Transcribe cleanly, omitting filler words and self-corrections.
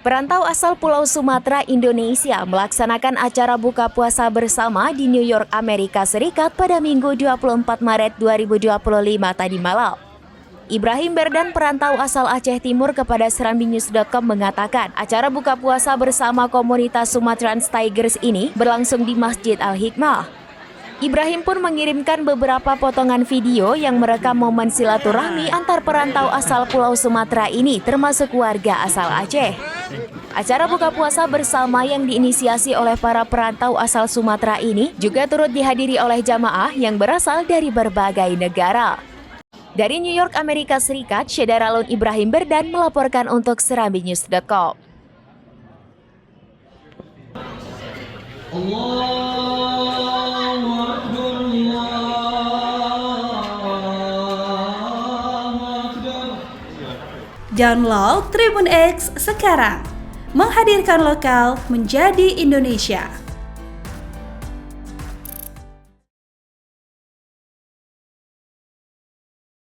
Perantau asal Pulau Sumatera, Indonesia melaksanakan acara buka puasa bersama di New York, Amerika Serikat pada Minggu 24 Maret 2025 tadi malam. Ibrahim Berdan, perantau asal Aceh Timur, kepada serambinews.com mengatakan acara buka puasa bersama komunitas Sumaterans Tigers ini berlangsung di Masjid Al-Hikmah. Ibrahim pun mengirimkan beberapa potongan video yang merekam momen silaturahmi antar perantau asal Pulau Sumatera ini, termasuk warga asal Aceh. Acara buka puasa bersama yang diinisiasi oleh para perantau asal Sumatera ini juga turut dihadiri oleh jamaah yang berasal dari berbagai negara. Dari New York, Amerika Serikat, Syedaralun Ibrahim Berdan melaporkan untuk serambinews.com. Download Tribun X sekarang, menghadirkan lokal menjadi Indonesia.